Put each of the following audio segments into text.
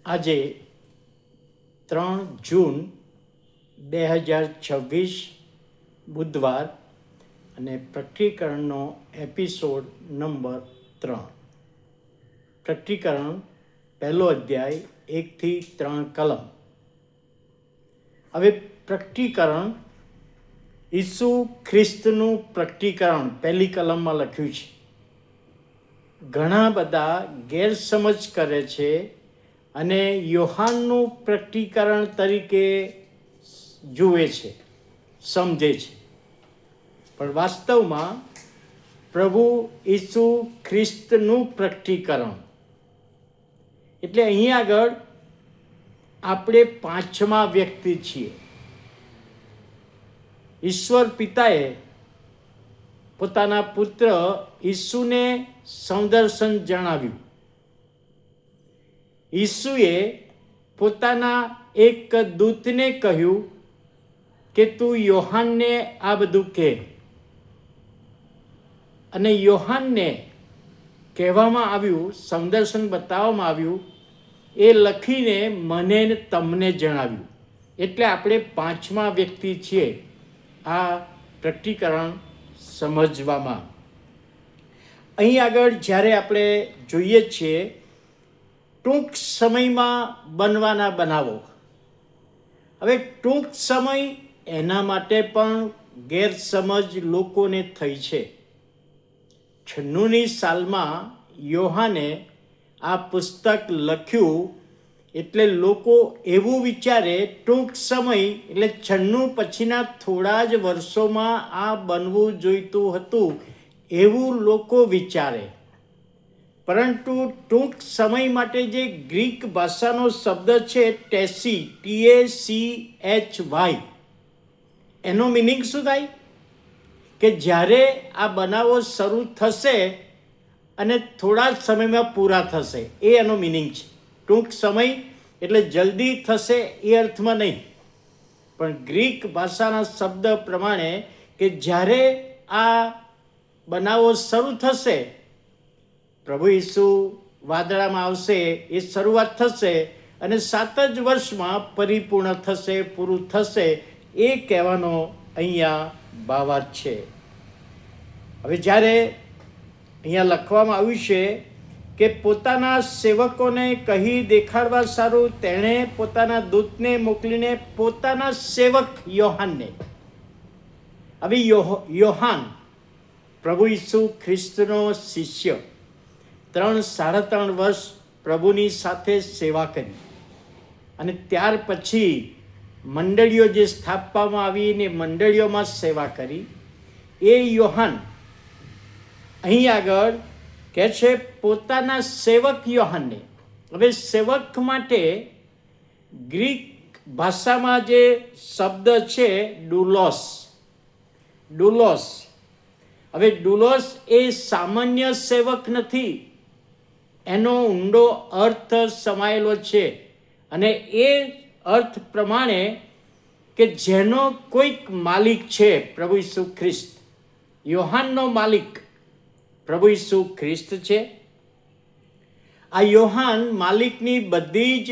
આજે 3 જૂન 2026 બુધવાર અને પ્રકટીકરણનો એપિસોડ નંબર 3. પ્રકટીકરણ 1 અધ્યાય 1-3 કલમ. હવે પ્રકટીકરણ ઈસુ ખ્રિસ્તનું પ્રકટીકરણ પહેલી કલમમાં લખ્યું છે. ઘણા બધા ગેરસમજ કરે છે અને યોહાનનું પ્રકટીકરણ તરીકે જુએ છે, સમજે છે. પણ વાસ્તવમાં પ્રભુ ઈસુ ખ્રિસ્તનું પ્રકટીકરણ એટલે અહીં આગળ આપણે પાંચમા વ્યક્તિ છીએ. ઈશ્વર પિતાએ પોતાના પુત્ર ઈસુને સંદર્શન જણાવ્યું. ઈસુએ પોતાના એક દૂતને કહ્યું કે તું યોહાનને આ બધું કહે. અને યોહાનને કહેવામાં આવ્યું, સંદર્શન બતાવવામાં આવ્યું, એ લખીને મને ને તમને જણાવ્યું. એટલે આપણે પાંચમા વ્યક્તિ છીએ આ પ્રકટીકરણ સમજવામાં. અહીં આગળ જ્યારે આપણે જોઈએ છીએ ટૂંક સમયમાં બનવાના બનાવો. હવે ટૂંક સમય એના માટે પણ ગેરસમજ લોકોને થઈ છે. 96ની સાલમાં યોહાને આ પુસ્તક લખ્યું એટલે લોકો એવું વિચારે ટૂંક સમય એટલે 96 પછીના થોડા જ વર્ષોમાં આ બનવું જોઈતું હતું એવું લોકો વિચારે. પરંતુ ટૂંક સમય માટે જે ગ્રીક ભાષાનો શબ્દ છે ટેસી, TACHY, એનો મિનિંગ શું થાય? કે જ્યારે આ બનાવો શરૂ થશે અને થોડા જ સમયમાં પૂરા થશે, એ એનો મિનિંગ છે. ટૂંક સમય એટલે જલ્દી થશે એ અર્થમાં નહીં, પણ ગ્રીક ભાષાના શબ્દ પ્રમાણે કે જ્યારે આ બનાવો શરૂ થશે, પ્રભુ ઈસુ વાદળામાં આવશે, એ શરૂઆત થશે અને 7 જ વર્ષમાં પરિપૂર્ણ થશે, પૂરું થશે, એ કહેવાનો અહીંયા ભાવાર્થ છે. હવે જ્યારે અહીંયા લખવામાં આવ્યું છે કે પોતાના સેવકોને કહી દેખાડવા સારું તેણે પોતાના દૂતને મોકલીને પોતાના સેવક યોહાનને. હવે યોહાન પ્રભુ ઈસુ ખ્રિસ્તનો શિષ્ય, 3-3.5 વર્ષ પ્રભુની સાથે સેવા કરી અને ત્યાર પછી મંડળીઓ જે સ્થાપવામાં આવી ને મંડળીઓમાં સેવા કરી, એ યોહાન અહીં આગળ કહે છે પોતાના સેવક યોહાનને. હવે સેવક માટે ગ્રીક ભાષામાં જે શબ્દ છે ડુલોસ. હવે ડુલોસ એ સામાન્ય સેવક નથી, એનો ઊંડો અર્થ સમાયેલો છે. અને એ અર્થ પ્રમાણે કે જેનો કોઈક માલિક છે પ્રભુ ઈસુ ખ્રિસ્ત. યોહાનનો માલિક પ્રભુ ઈસુ ખ્રિસ્ત છે. આ યોહાન માલિકની બધી જ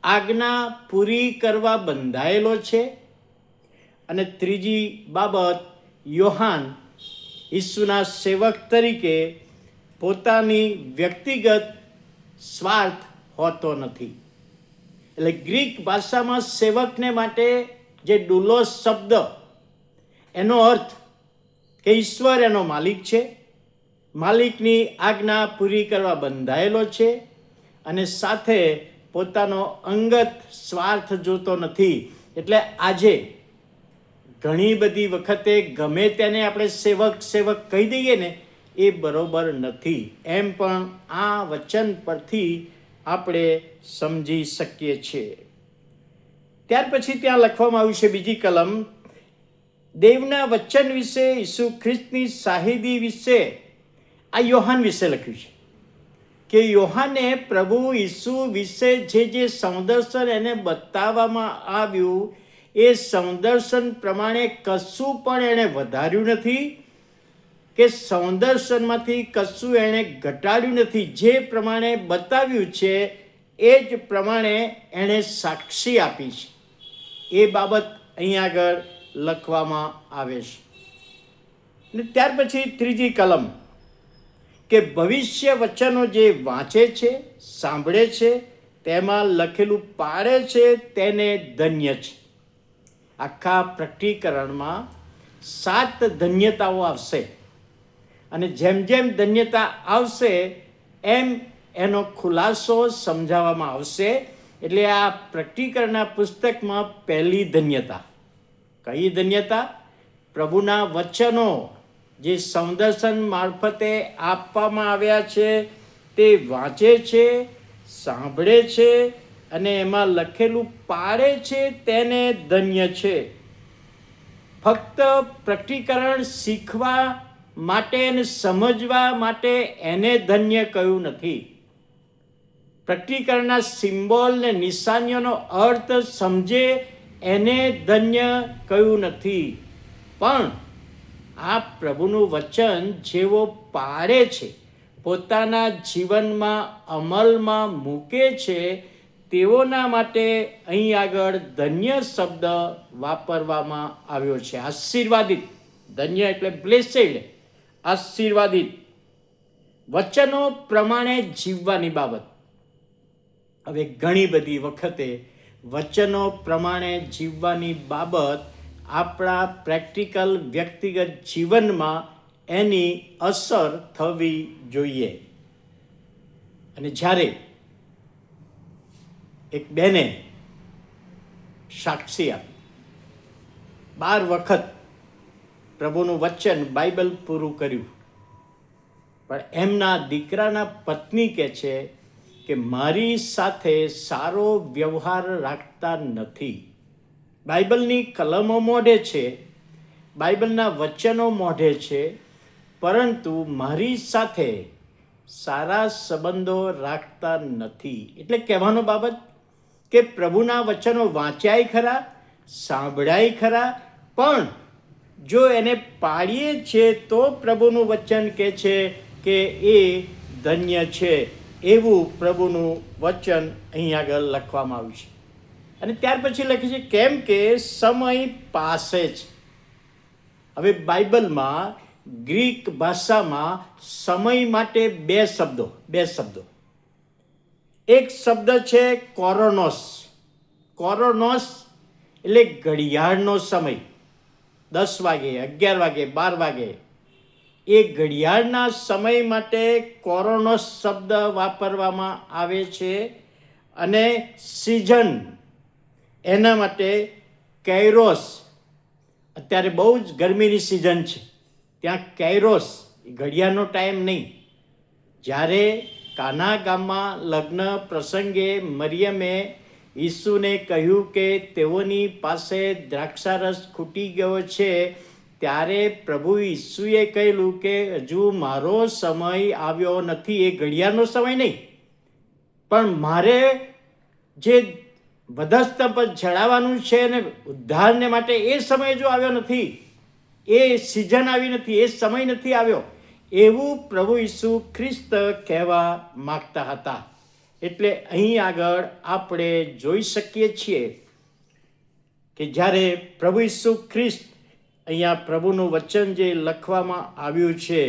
આજ્ઞા પૂરી કરવા બંધાયેલો છે. અને ત્રીજી બાબત, યોહાન ઈસુના સેવક તરીકે પોતાની વ્યક્તિગત સ્વાર્થ હોતો નથી. એટલે ગ્રીક ભાષામાં સેવકને માટે જે ડુલોસ શબ્દ, એનો અર્થ કે ઈશ્વર એનો માલિક છે, માલિકની આજ્ઞા પૂરી કરવા બંધાયેલો છે અને સાથે પોતાનો અંગત સ્વાર્થ જોતો નથી. એટલે આજે ઘણી બધી વખતે ગમે તેને આપણે સેવક કહી દઈએ ને, એ બરોબર નથી. એમ પણ આ વચન પરથી આપણે સમજી શકીએ છીએ. ત્યાર પછી ત્યાં લખવામાં આવ્યું છે બીજી કલમ, દેવના વચન વિશે, ઈસુ ખ્રિસ્તની શાહીદી વિશે આ યોહાન વિશે લખ્યું છે કે યોહાને પ્રભુ ઈસુ વિશે જે સંદર્શન એને બતાવવામાં આવ્યું એ સંદર્શન પ્રમાણે કશું પણ એણે વધાર્યું નથી કે સંદર્શનમાંથી કશું એણે ઘટાડ્યું નથી. જે પ્રમાણે બતાવ્યું છે એ જ પ્રમાણે એણે સાક્ષી આપી છે. એ બાબત અહીં આગળ લખવામાં આવે છે. અને ત્યાર પછી ત્રીજી કલમ કે ભવિષ્ય વચનો જે વાંચે છે, સાંભળે છે, તેમાં લખેલું પાડે છે તેને ધન્ય છે. આખા પ્રકટીકરણમાં 7 ધન્યતાઓ આવશે અને જેમ જેમ ધન્યતા આવશે એમ એનો ખુલાસો સમજાવવામાં આવશે. એટલે આ પ્રકટીકરણના પુસ્તકમાં પહેલી ધન્યતા કઈ ધન્યતા? પ્રભુના વચનો જે સંદર્શન મારફતે આપવામાં આવ્યા છે તે વાંચે છે, સાંભળે છે અને એમાં લખેલું પાડે છે તેને ધન્ય છે. ફક્ત પ્રકટીકરણ શીખવા માટે અને સમજવા માટે એને ધન્ય કહ્યું નથી. પ્રકટીકરણના સિમ્બોલ ને નિશાનીઓનો અર્થ સમજે એને ધન્ય કહ્યું નથી. પણ આ પ્રભુનું વચન જેવો પાડે છે, પોતાના જીવનમાં અમલમાં મૂકે છે, તેઓના માટે અહીં આગળ ધન્ય શબ્દ વાપરવામાં આવ્યો છે. આશીર્વાદિત, ધન્ય એટલે બ્લેસેડ, આશીર્વાદિત. વચનો પ્રમાણે જીવવાની બાબત. હવે ઘણી બધી વખતે વચનો પ્રમાણે જીવવાની બાબત આપણા પ્રેક્ટિકલ વ્યક્તિગત જીવનમાં એની અસર થવી જોઈએ. અને જ્યારે એક બેને સાક્ષી આપી, 12 વખત પ્રભુનું વચન બાઇબલ પૂરું કર્યું, પણ એમના દીકરાના પત્ની કહે છે કે મારી સાથે સારો વ્યવહાર રાખતા નથી. બાઇબલની કલમો મોઢે છે, બાઇબલના વચનો મોઢે છે, પરંતુ મારી સાથે સારા સંબંધો રાખતા નથી. એટલે કહેવાનો બાબત કે પ્રભુના વચનો વાંચ્યાય ખરા, સાંભળાય ખરા, પણ જો એને પાડીએ છે તો પ્રભુનું વચન કહે છે કે એ ધન્ય છે. એવું પ્રભુનું વચન અહીં આગળ લખવામાં આવ્યું છે. અને ત્યાર પછી લખે છે કેમ કે સમય પાસે છે. હવે બાઇબલમાં ગ્રીક ભાષામાં સમય માટે બે શબ્દો. એક શબ્દ છે કોરોનોસ. કોરોનોસ એટલે ઘડિયાળનો સમય, 10 વાગે, 11 વાગે, 12 વાગે. એ ઘડિયાળના સમય માટે કોરોનોસ શબ્દ વાપરવામાં આવે છે. અને સિઝન એના માટે કૈરોસ. અત્યારે બહુ જ ગરમીની સિઝન છે, ત્યાં કૈરોસ, ઘડિયાળનો ટાઈમ નહીં. જ્યારે કાના ગામમાં લગ્ન પ્રસંગે મરિયમે ઈસુને કહ્યું કે તેઓની પાસે દ્રાક્ષારસ ખૂટી ગયો છે, ત્યારે પ્રભુ ઈસુએ કહેલું કે હજુ મારો સમય આવ્યો નથી. એ ઘડિયાળનો સમય નહીં, પણ મારે જે વધસ્તંભ પર ચડાવવાનું છે ને ઉદ્ધારને માટે એ સમય જો આવ્યો નથી, એ સિઝન આવી નથી, એ સમય નથી આવ્યો, એવું પ્રભુ ઈસુ ખ્રિસ્ત કહેવા માગતા હતા. એટલે અહીં આગળ આપણે જોઈ શકીએ છીએ કે જ્યારે પ્રભુ ઈસુ ખ્રિસ્ત, અહીંયા પ્રભુનું વચન જે લખવામાં આવ્યું છે,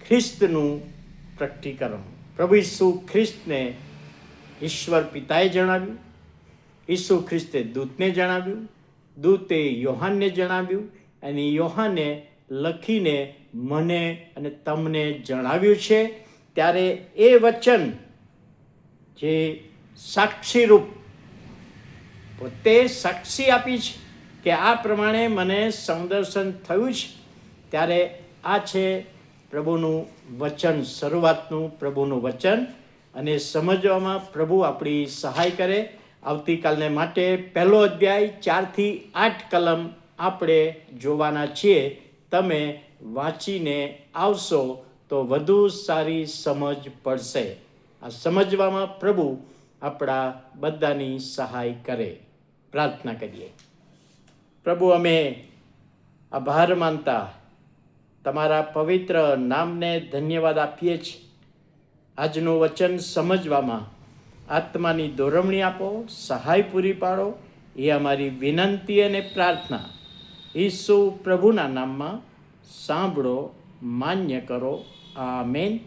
ખ્રિસ્તનું પ્રકટીકરણ, પ્રભુ ઈસુ ખ્રિસ્તને ઈશ્વર પિતાએ જણાવ્યું, ઈસુ ખ્રિસ્તે દૂતને જણાવ્યું, દૂતે યોહાનને જણાવ્યું, અને યોહાને લખીને મને અને તમને જણાવ્યું છે. ત્યારે એ વચન જે સાક્ષીરૂપ પોતે સાક્ષી આપી છે કે આ પ્રમાણે મને સંદર્શન થયું છે, ત્યારે આ છે પ્રભુનું વચન, શરૂઆતનું પ્રભુનું વચન. અને સમજવામાં પ્રભુ આપણી સહાય કરે. આવતીકાલને માટે 1 અધ્યાય 4 થી 8 કલમ આપણે જોવાના છીએ. તમે વાંચીને આવશો તો વધુ સારી સમજ પડશે. આ સમજવામાં પ્રભુ આપણા બધાની સહાય કરે. પ્રાર્થના કરીએ. પ્રભુ, અમે આભાર માનતા તમારા પવિત્ર નામને ધન્યવાદ આપીએ છીએ. આજનું વચન સમજવામાં આત્માની દોરવણી આપો, સહાય પૂરી પાડો, એ અમારી વિનંતી અને પ્રાર્થના ઈસુ પ્રભુના નામમાં સાંભળો, માન્ય કરો. આમેન.